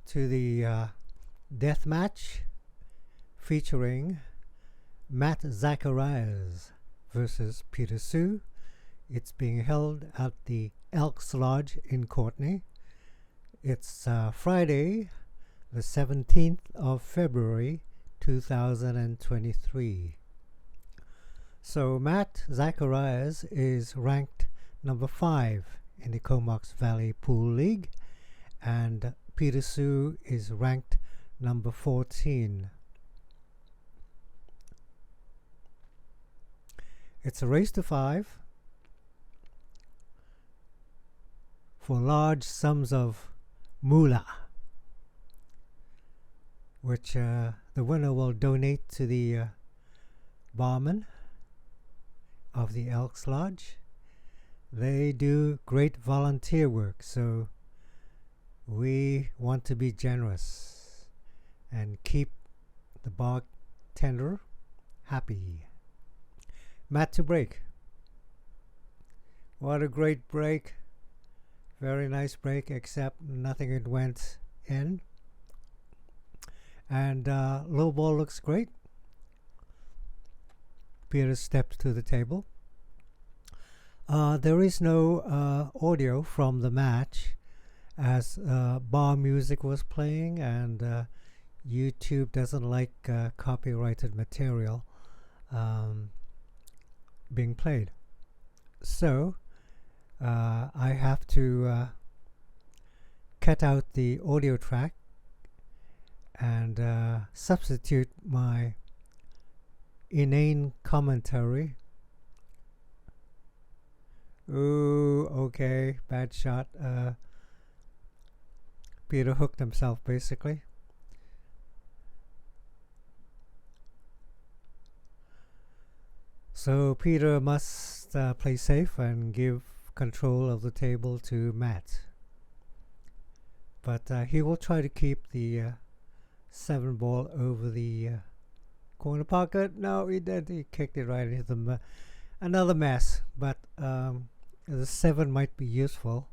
to the death match featuring Matt Zacharias versus Peter Sue. It's being held at the Elks Lodge in Courtenay. It's Friday, the 17th of February, 2023. So Matt Zacharias is ranked number 5 in the Comox Valley Pool League, and Peter Sue is ranked number 14. It's a race to 5 for large sums of moolah, which the winner will donate to the barman of the Elks Lodge. They do great volunteer work, so we want to be generous and keep the bartender happy. Matt to break. What a great break. Very nice break, except nothing it went in. And low ball looks great. Peter steps to the table. There is no audio from the match, as bar music was playing, and YouTube doesn't like copyrighted material being played. So I have to cut out the audio track and substitute my inane commentary. Ooh, okay, bad shot. Peter hooked himself, basically. So Peter must play safe and give control of the table to Matt. But he will try to keep the 7 ball over the corner pocket. No, he did. He kicked it right into the another mess. But the 7 might be useful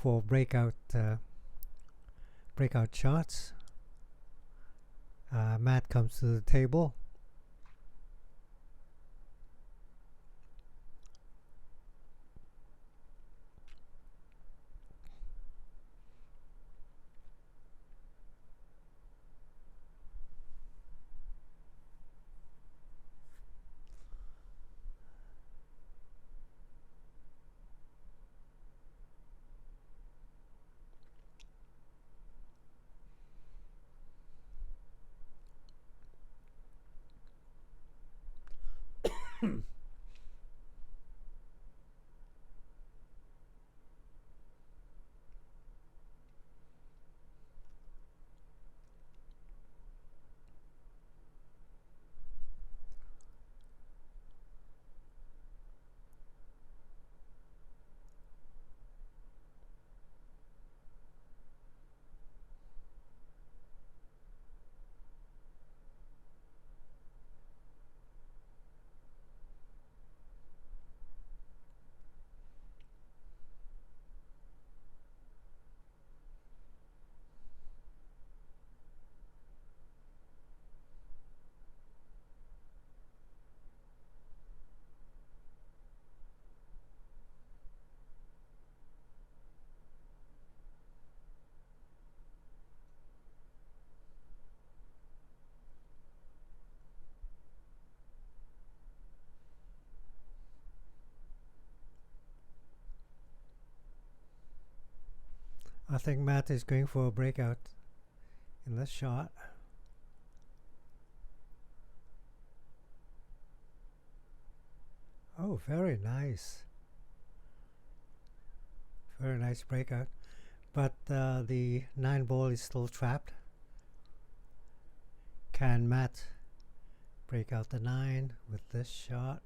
for breakout shots. Matt comes to the table. I think Matt is going for a breakout in this shot. Oh, very nice. Very nice breakout. But the 9 ball is still trapped. Can Matt break out the 9 with this shot?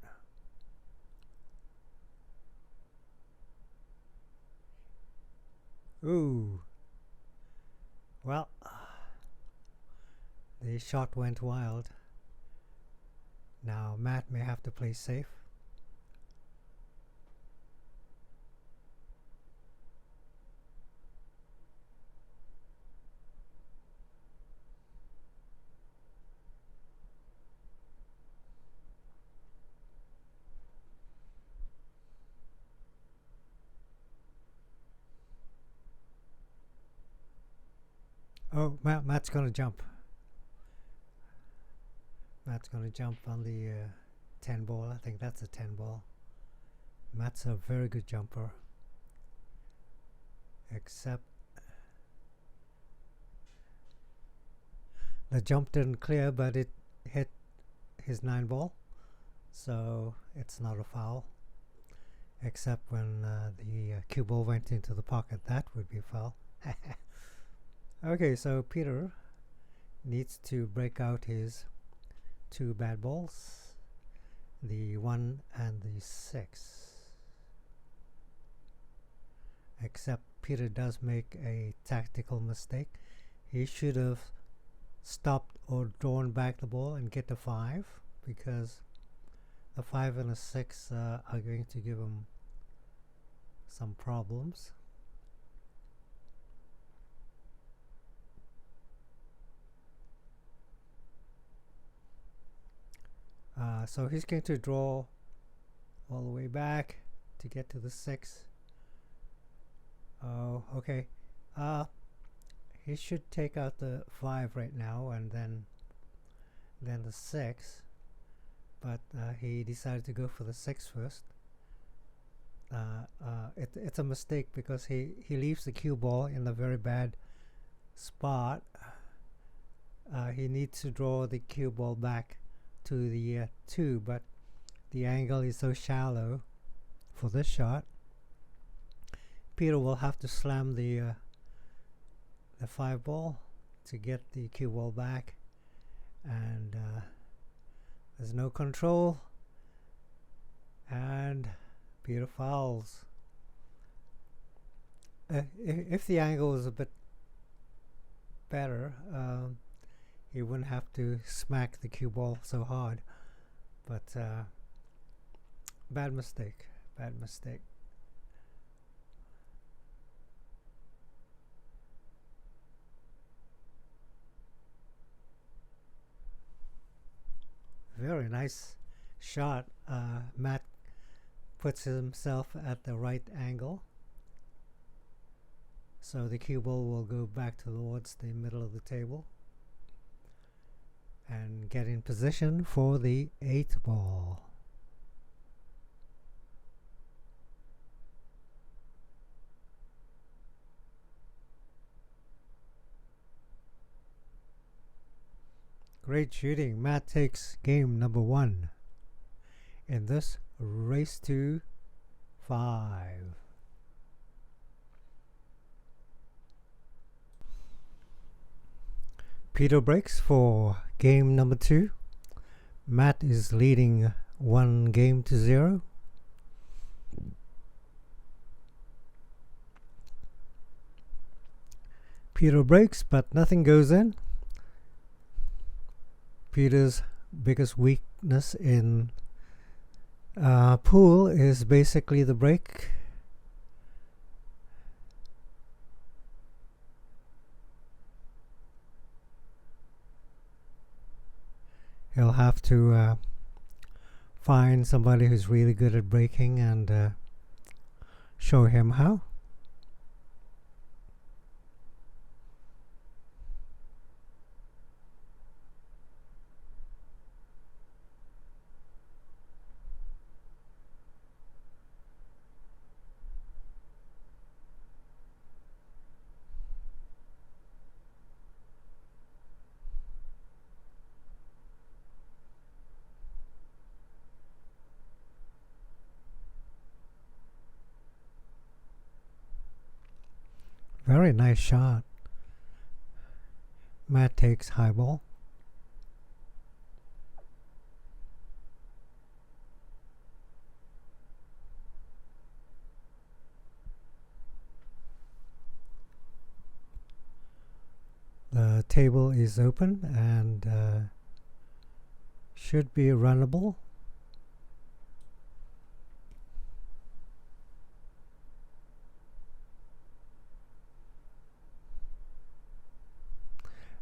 Ooh. Well, the shot went wild. Now Matt may have to play safe. Oh, Matt's gonna jump. Matt's gonna jump on the 10 ball. I think that's a 10 ball. Matt's a very good jumper. Except the jump didn't clear, but it hit his 9 ball. So it's not a foul. Except when the cue ball went into the pocket, that would be a foul. Okay, so Peter needs to break out his 2 bad balls, the 1 and the 6. Except Peter does make a tactical mistake. He should have stopped or drawn back the ball and get the 5, because the 5 and a 6 are going to give him some problems. So he's going to draw all the way back to get to the 6. Oh, okay. He should take out the 5 right now and then the 6. But he decided to go for the 6 first. It's a mistake because he leaves the cue ball in a very bad spot. He needs to draw the cue ball back to the 2, but the angle is so shallow for this shot. Peter will have to slam the 5 ball to get the cue ball back, and there's no control, and Peter fouls. If the angle was a bit better, he wouldn't have to smack the cue ball so hard, but bad mistake. Very nice shot. Matt puts himself at the right angle, so the cue ball will go back towards the middle of the table and get in position for the 8 ball. Great shooting. Matt takes game number 1 in this race to 5. Peter breaks for game number 2. Matt is leading 1 game to 0. Peter breaks, but nothing goes in. Peter's biggest weakness in pool is basically the break. He'll have to find somebody who's really good at breaking and show him how. Very nice shot. Matt takes high ball. The table is open and should be runnable.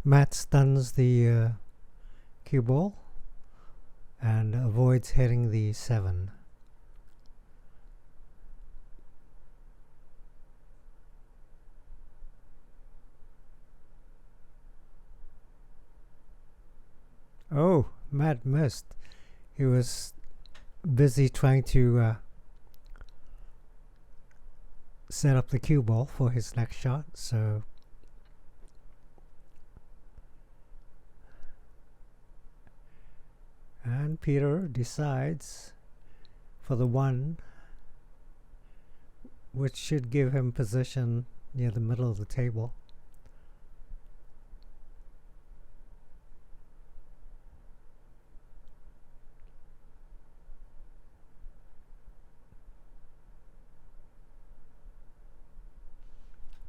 Matt stuns the cue ball and avoids hitting the 7. Oh, Matt missed. He was busy trying to set up the cue ball for his next shot, so and Peter decides for the one, which should give him position near the middle of the table.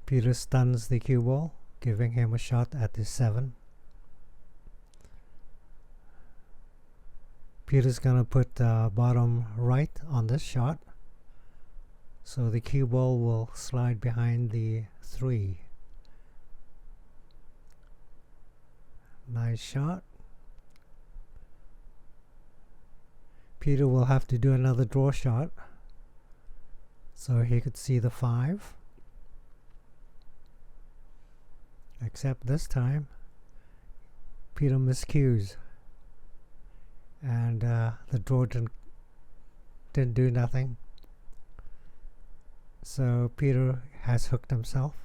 Peter stuns the cue ball, giving him a shot at the 7. Peter's gonna put bottom right on this shot, so the cue ball will slide behind the 3. Nice shot. Peter will have to do another draw shot so he could see the 5. Except this time, Peter miscues, and the draw didn't do nothing. So Peter has hooked himself.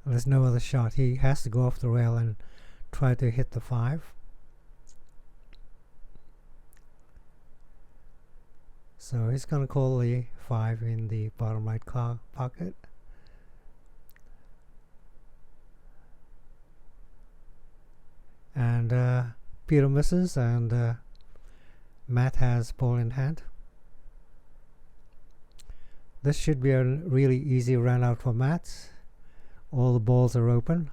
There's no other shot. He has to go off the rail and try to hit the 5. So he's going to call the 5 in the bottom right pocket. And Peter misses, and Matt has ball in hand. This should be a really easy run out for Matt. All the balls are open.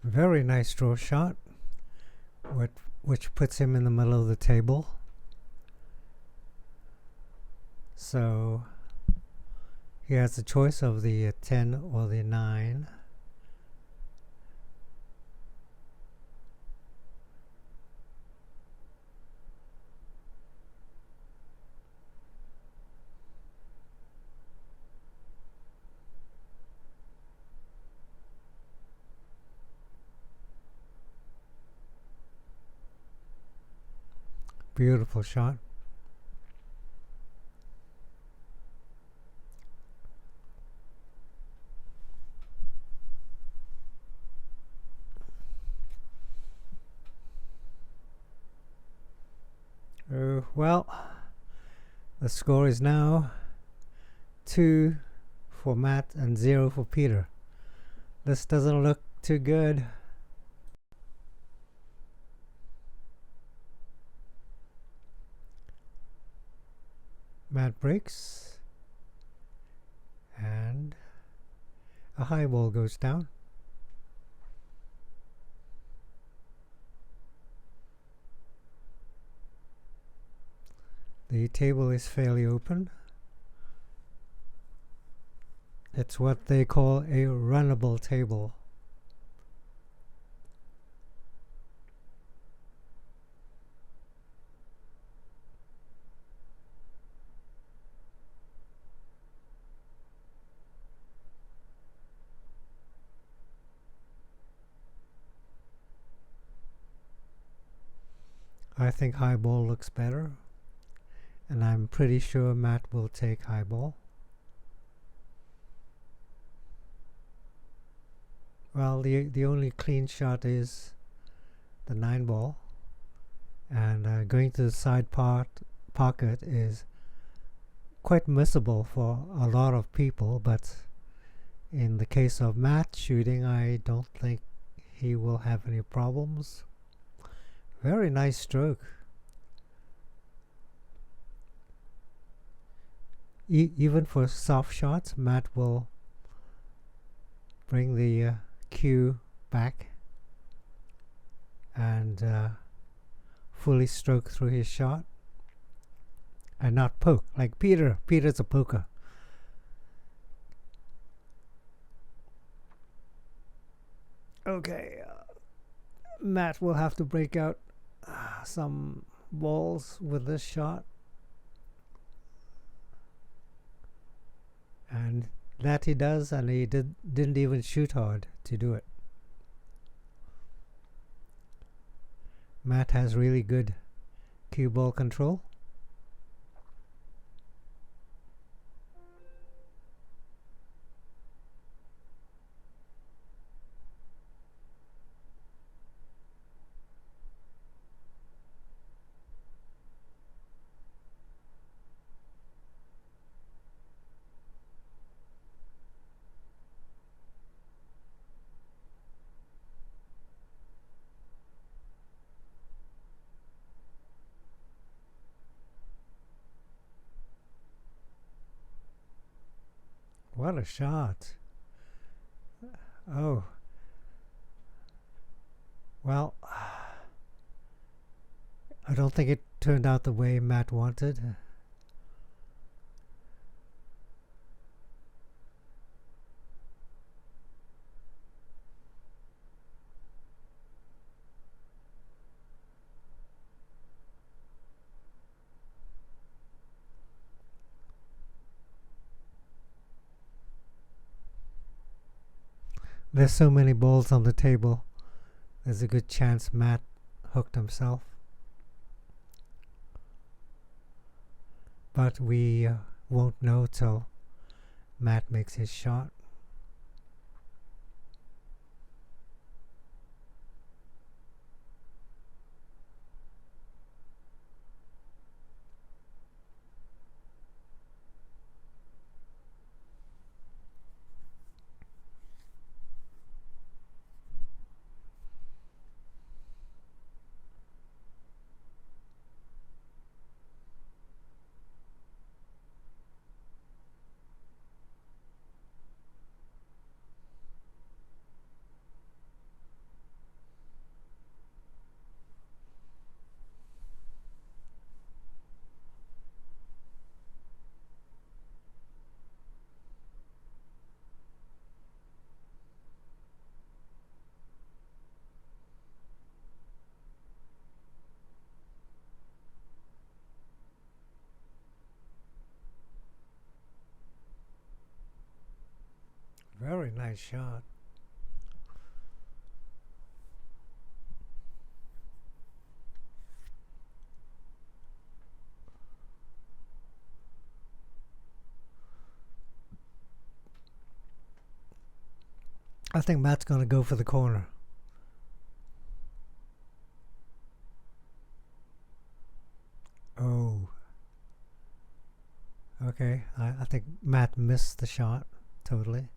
Very nice draw shot, which puts him in the middle of the table. So he has the choice of the 10 or the 9. Beautiful shot. Well, the score is now 2 for Matt and 0 for Peter. This doesn't look too good. Matt breaks, and a high ball goes down. The table is fairly open. It's what they call a runnable table. I think high ball looks better, and I'm pretty sure Matt will take high ball. Well, the only clean shot is the 9 ball, and going to the side pocket is quite missable for a lot of people, but in the case of Matt shooting, I don't think he will have any problems. Very nice stroke. Even for soft shots, Matt will bring the cue back and fully stroke through his shot and not poke like Peter. Peter's a poker. Okay, Matt will have to break out some balls with this shot, and that he does, and he didn't even shoot hard to do it. Matt has really good cue ball control. What a shot. Oh. Well, I don't think it turned out the way Matt wanted. There's so many balls on the table. There's a good chance Matt hooked himself. But we won't know till Matt makes his shot. Very nice shot. I think Matt's going to go for the corner. Oh. Okay, I think Matt missed the shot totally.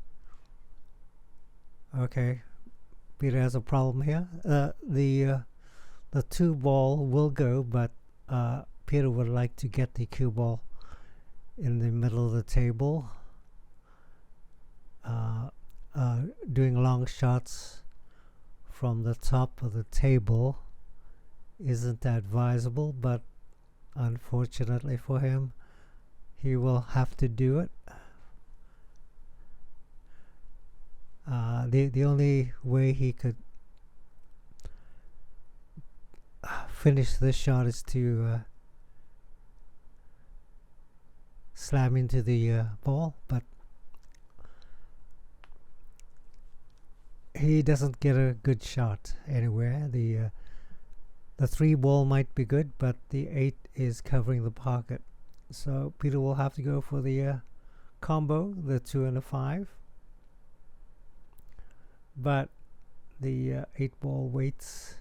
Okay, Peter has a problem here. The 2 ball will go, but Peter would like to get the cue ball in the middle of the table. Doing long shots from the top of the table isn't advisable, but unfortunately for him, he will have to do it. The only way he could finish this shot is to slam into the ball, but he doesn't get a good shot anywhere. The 3 ball might be good, but the 8 is covering the pocket. So Peter will have to go for the combo, the 2 and a 5. But the 8 ball waits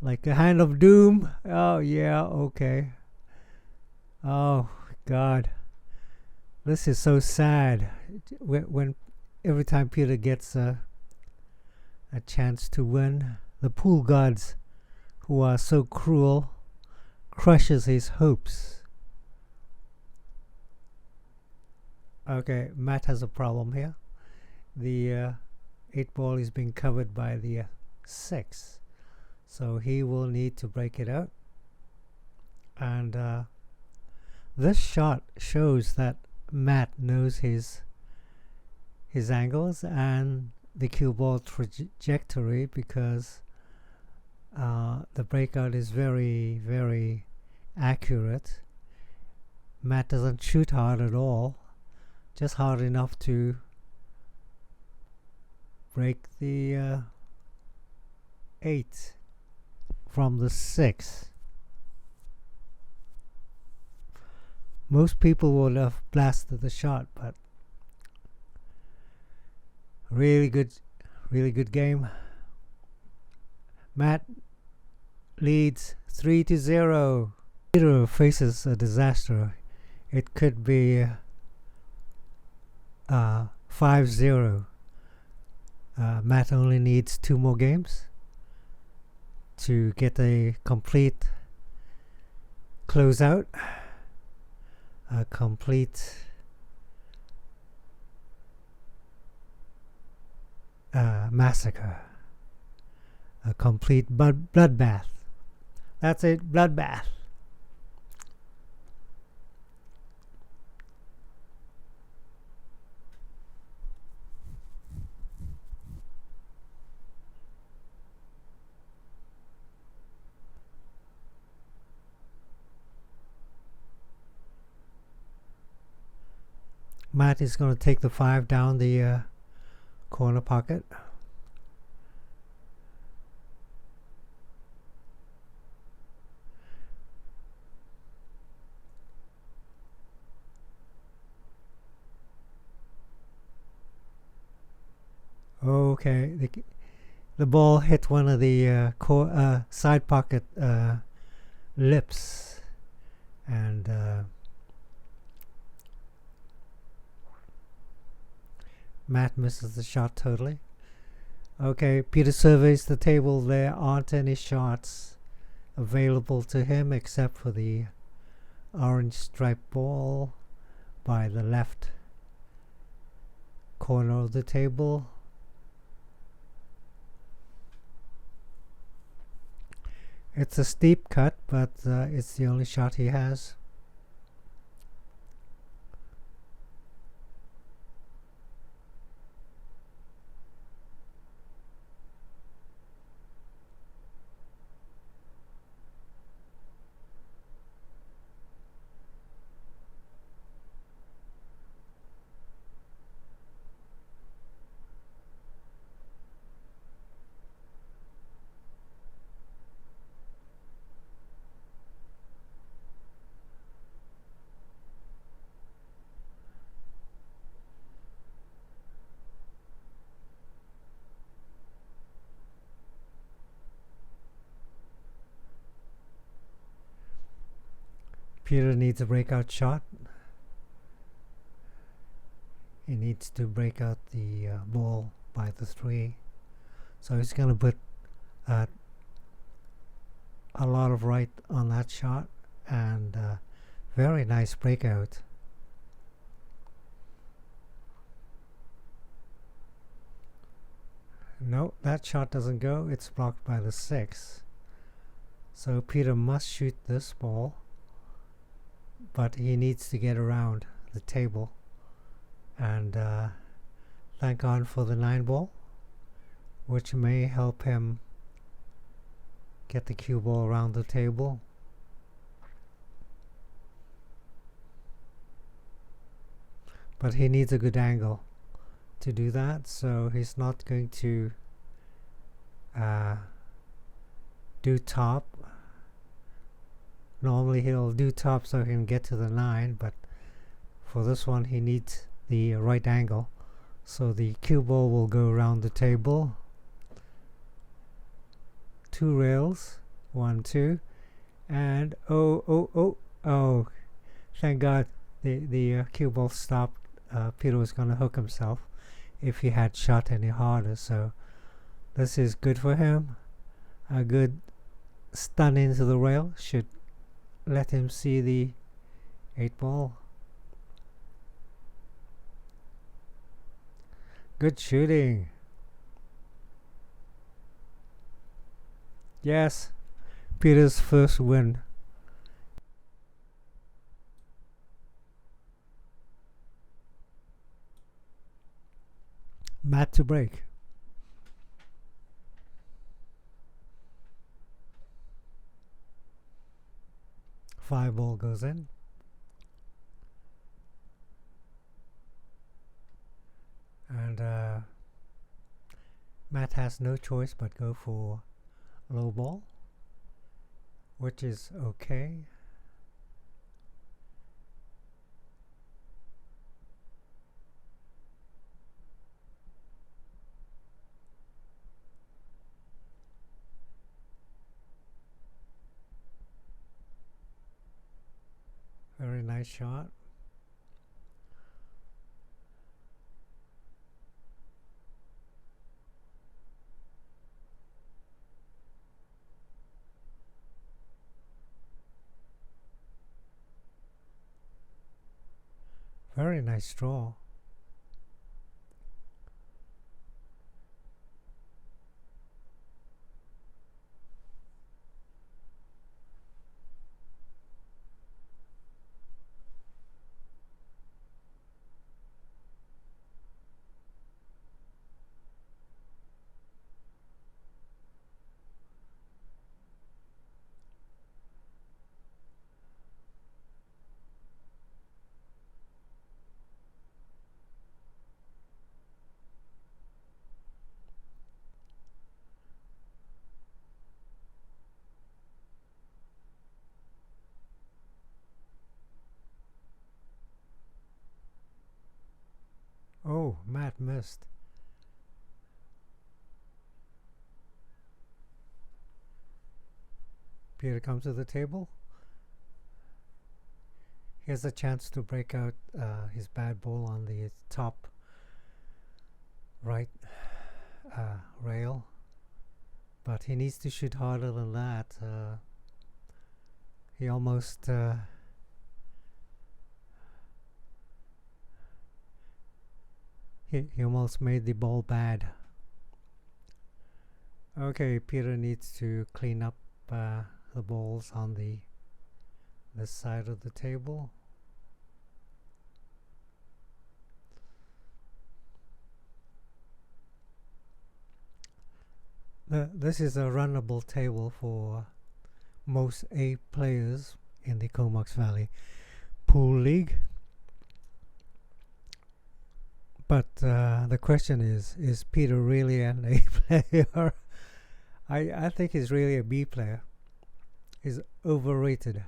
like a hand of doom. Oh yeah, okay. Oh God, this is so sad. When every time Peter gets a chance to win, the pool gods, who are so cruel, crushes his hopes. Okay, Matt has a problem here. The 8 ball is being covered by the 6, so he will need to break it out. And this shot shows that Matt knows his angles and the cue ball trajectory, because the breakout is very, very accurate. Matt doesn't shoot hard at all, just hard enough to break the 8 from the 6. Most people would have blasted the shot, but really good game. Matt leads 3-0. Peter faces a disaster. It could be 5-0. Matt only needs 2 more games to get a complete closeout, a complete massacre, a complete bloodbath. That's it, bloodbath. Matt is going to take the 5 down the corner pocket. Okay, the ball hit one of the side pocket lips, and Matt misses the shot totally. Okay, Peter surveys the table. There aren't any shots available to him except for the orange striped ball by the left corner of the table. It's a steep cut, but it's the only shot he has. Peter needs a breakout shot. He needs to break out the ball by the 3. So he's going to put a lot of right on that shot, and very nice breakout. No, that shot doesn't go. It's blocked by the 6. So Peter must shoot this ball, but he needs to get around the table. And thank God for the 9 ball, which may help him get the cue ball around the table. But he needs a good angle to do that, so he's not going to do top. Normally he'll do top so he can get to the 9, but for this one he needs the right angle. So the cue ball will go around the table. 2 rails, 1, 2, and oh! Thank God the cue ball stopped. Peter was going to hook himself if he had shot any harder. So this is good for him. A good stun into the rail should let him see the 8 ball. Good shooting. Yes, Peter's first win. Mat to break. Five ball goes in. And Matt has no choice but go for low ball, which is okay. Very nice shot. Very nice draw. Oh, Matt missed. Peter comes to the table. He has a chance to break out his bad ball on the top right rail, but he needs to shoot harder than that. He almost he almost made the ball bad. Okay, Peter needs to clean up the balls on this side of the table. This is a runnable table for most A players in the Comox Valley Pool League. But the question is Peter really an A player? I think he's really a B player. He's overrated.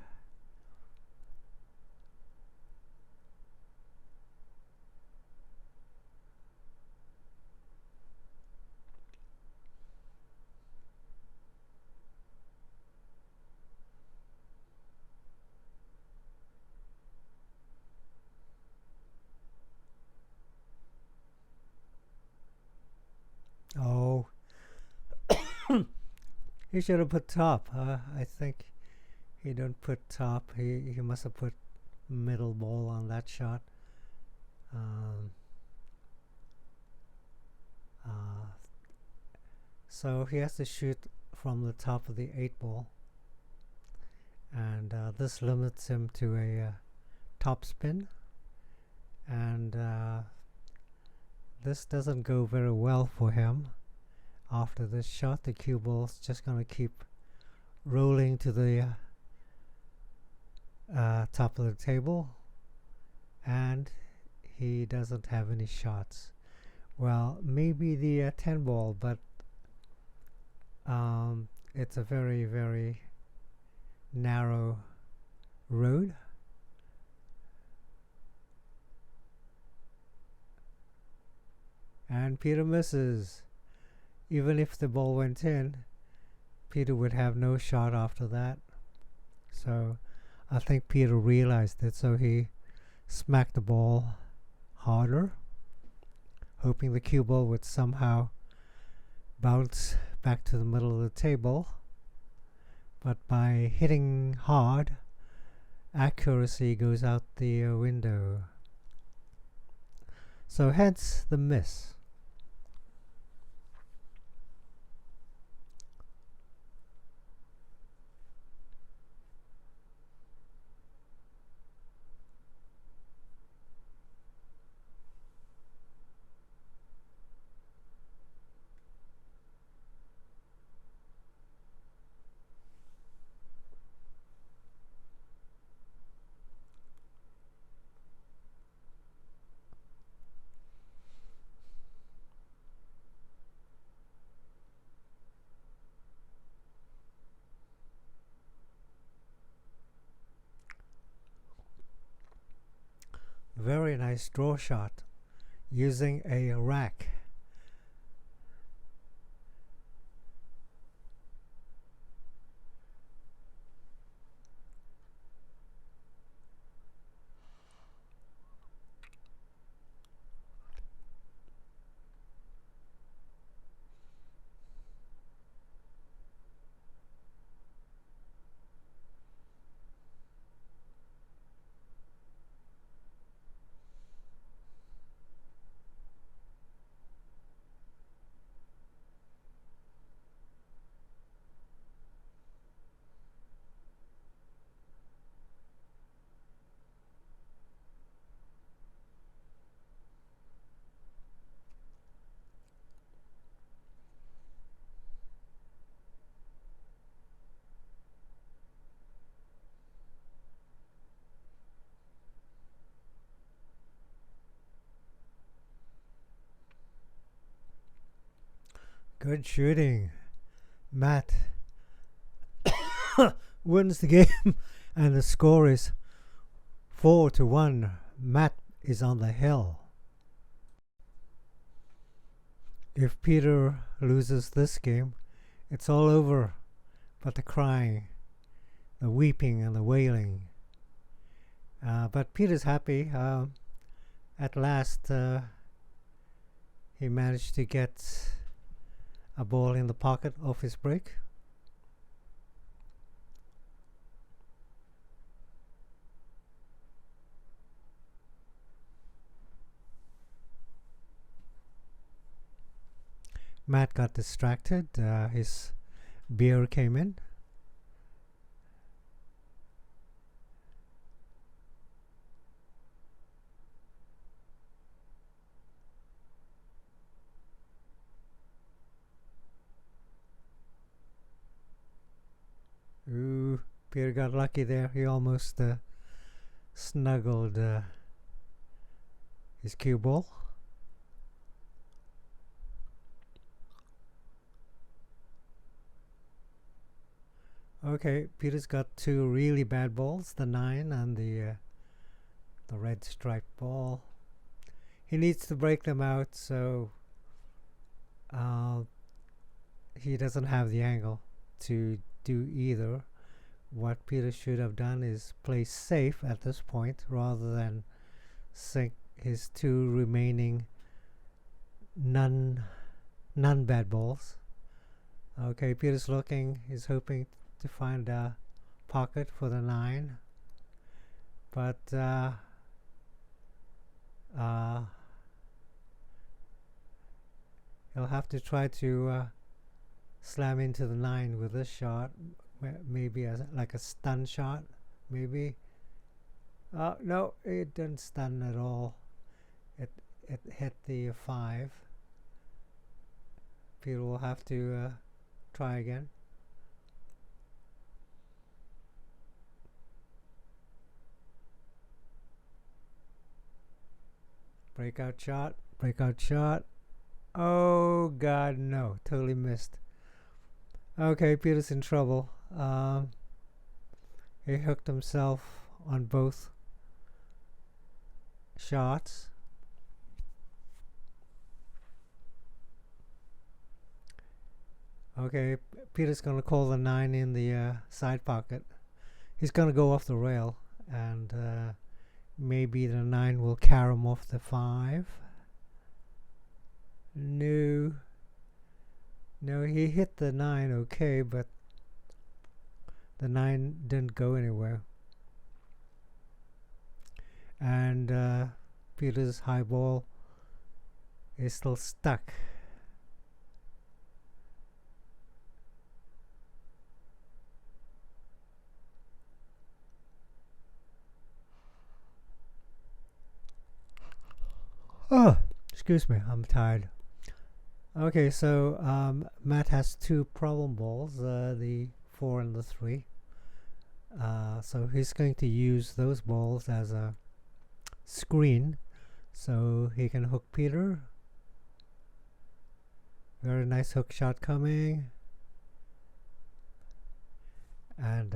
Oh, he should have put top. I think he didn't put top. He must have put middle ball on that shot. So he has to shoot from the top of the 8 ball, and this limits him to a top spin, and this doesn't go very well for him. After this shot, the cue ball's just gonna keep rolling to the top of the table, and he doesn't have any shots. Well, maybe the 10 ball, but it's a very, very narrow road. And Peter misses. Even if the ball went in, Peter would have no shot after that. So I think Peter realized it, so he smacked the ball harder, hoping the cue ball would somehow bounce back to the middle of the table. But by hitting hard, accuracy goes out the window. So hence the miss. Very nice draw shot using a rack. Good shooting. Matt wins the game and the score is 4-1. Matt is on the hill. If Peter loses this game, it's all over but the crying, the weeping and the wailing. But Peter's happy. At last he managed to get a ball in the pocket off his break. Matt got distracted. His beer came in. Ooh, Peter got lucky there. He almost snuggled his cue ball. Okay, Peter's got two really bad balls, the 9 and the red striped ball. He needs to break them out, so he doesn't have the angle to do either. What Peter should have done is play safe at this point rather than sink his two remaining non-bad balls. Okay, Peter's looking, he's hoping to find a pocket for the 9, but he'll have to try to slam into the 9 with this shot, maybe like a stun shot, maybe. No, it didn't stun at all. It hit the 5. Peter will have to try again. Breakout shot, breakout shot. Oh God, no, totally missed. Okay, Peter's in trouble. He hooked himself on both shots. Okay, Peter's gonna call the 9 in the side pocket. He's gonna go off the rail, and maybe the 9 will carry him off the 5. No. No, he hit the 9 okay, but the 9 didn't go anywhere. And Peter's high ball is still stuck. Oh, excuse me, I'm tired. Okay, so Matt has 2 problem balls, the 4 and the 3. So he's going to use those balls as a screen so he can hook Peter. Very nice hook shot coming. And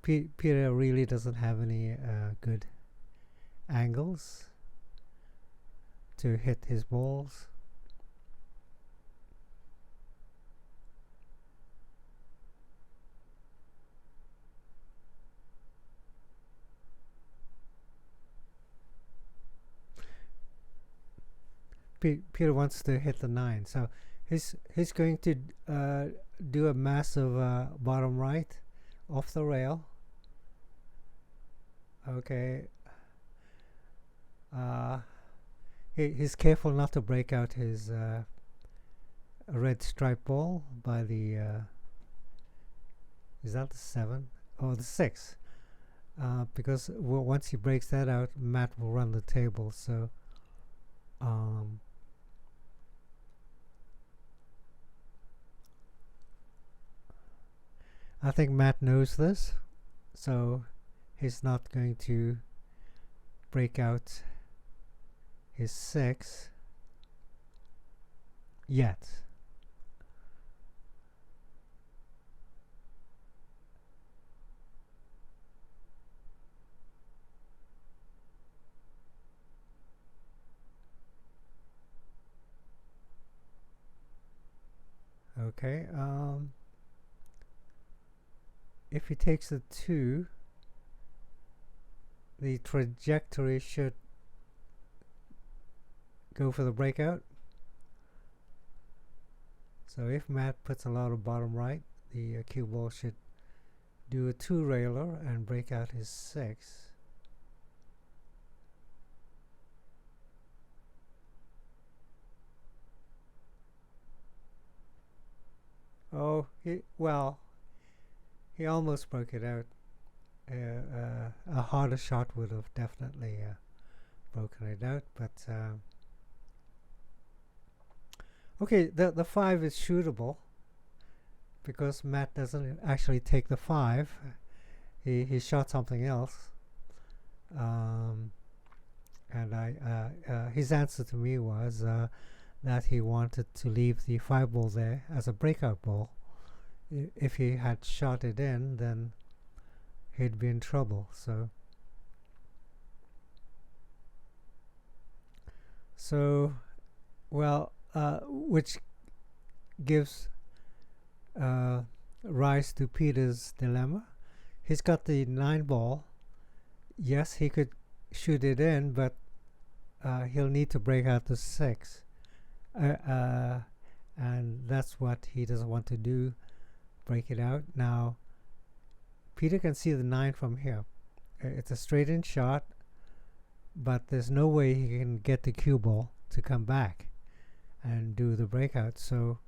Peter really doesn't have any good angles to hit his balls. Peter wants to hit the 9, so he's going to do a massive bottom right off the rail. Okay. He's careful not to break out his red stripe ball by the is that the 7 or the 6? Because once he breaks that out, Matt will run the table. So I think Matt knows this, so he's not going to break out his 6 yet. Okay, if he takes the 2, the trajectory should go for the breakout. So if Matt puts a lot of bottom right, the cue ball should do a 2-railer and break out his 6. Oh, he almost broke it out. A harder shot would have definitely broken it out, but okay, the 5 is shootable because Matt doesn't actually take the 5. He shot something else, and his answer to me was that he wanted to leave the 5 ball there as a breakout ball. If he had shot it in, then he'd be in trouble. So well, which gives rise to Peter's dilemma. He's got the 9 ball. Yes, he could shoot it in, but he'll need to break out the 6. And that's what he doesn't want to do, break it out. Now, Peter can see the 9 from here. It's a straight-in shot, but there's no way he can get the cue ball to come back and do the breakout. So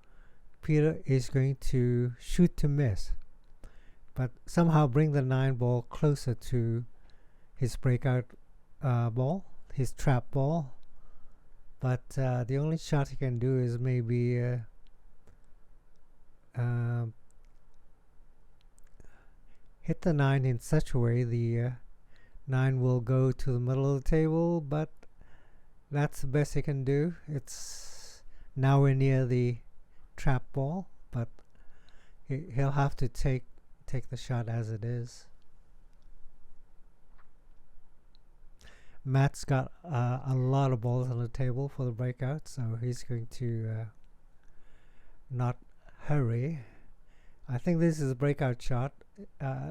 Peter is going to shoot to miss, but somehow bring the 9 ball closer to his breakout ball, his trap ball. But the only shot he can do is maybe hit the 9 in such a way the 9 will go to the middle of the table, but that's the best he can do. It's nowhere near the trap ball, but he'll have to take the shot as it is. Matt's got a lot of balls on the table for the breakout, so he's going to not hurry. I think this is a breakout shot.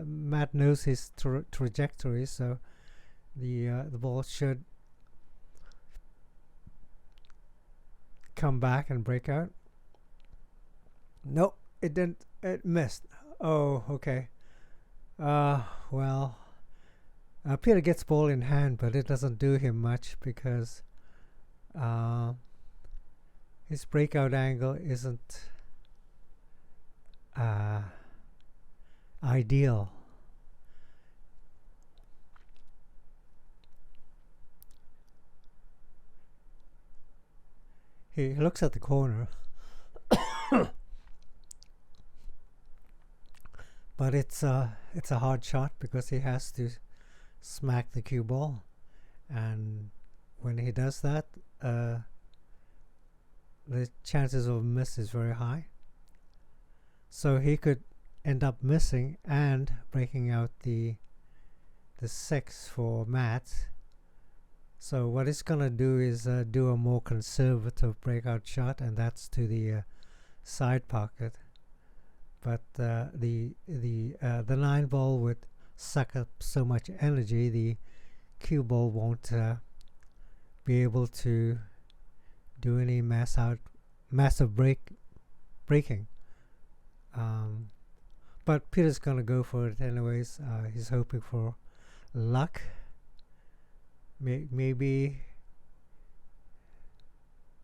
Matt knows his trajectory, so the ball should come back and break out. Nope, it didn't. It missed. Oh, okay. Well, Peter gets ball in hand, but it doesn't do him much because his breakout angle isn't ideal. He looks at the corner, but it's a hard shot because he has to smack the cue ball, and when he does that, the chances of miss is very high. So he could end up missing and breaking out the 6 for Matt. So what he's gonna do is do a more conservative breakout shot, and that's to the side pocket. But the 9 ball would suck up so much energy, the cue ball won't be able to do any massive breaking. But Peter's gonna go for it anyways. He's hoping for luck. Maybe.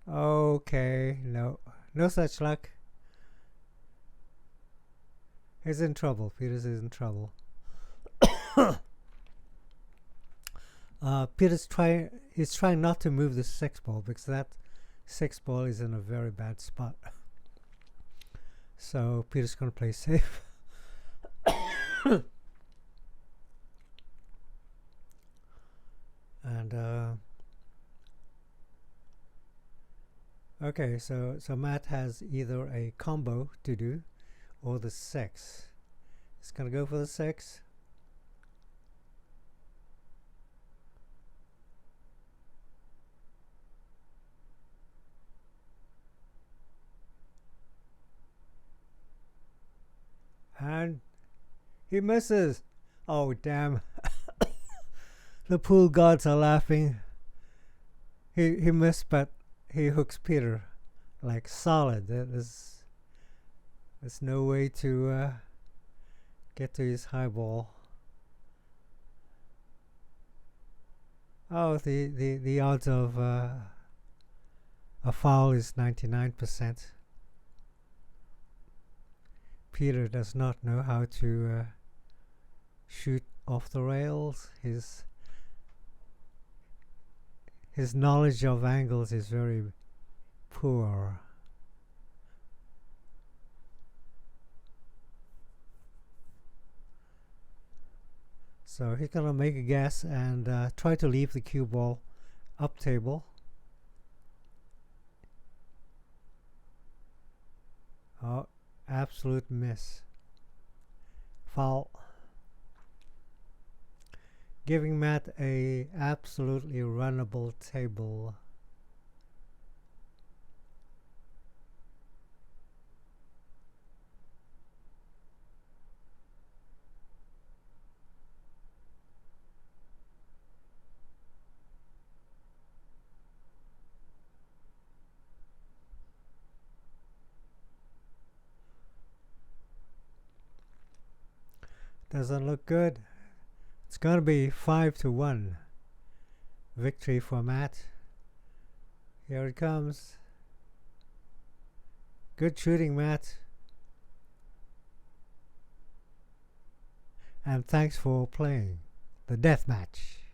Okay, no such luck. He's in trouble. Peter's in trouble. Peter's trying not to move the 6 ball because that 6 ball is in a very bad spot. So Peter's gonna play safe. And okay, so Matt has either a combo to do or the 6. He's gonna go for the 6. And he misses. Oh, damn. The pool gods are laughing. He missed, but he hooks Peter like solid. There's no way to get to his high ball. Oh, the odds of a foul is 99%. Peter does not know how to shoot off the rails. His knowledge of angles is very poor. So he's gonna make a guess and try to leave the cue ball up table. Oh, absolute miss. Foul. Giving Matt a absolutely runnable table. Doesn't look good. It's gonna be 5-1 victory for Matt. Here it comes. Good shooting, Matt. And thanks for playing the death match.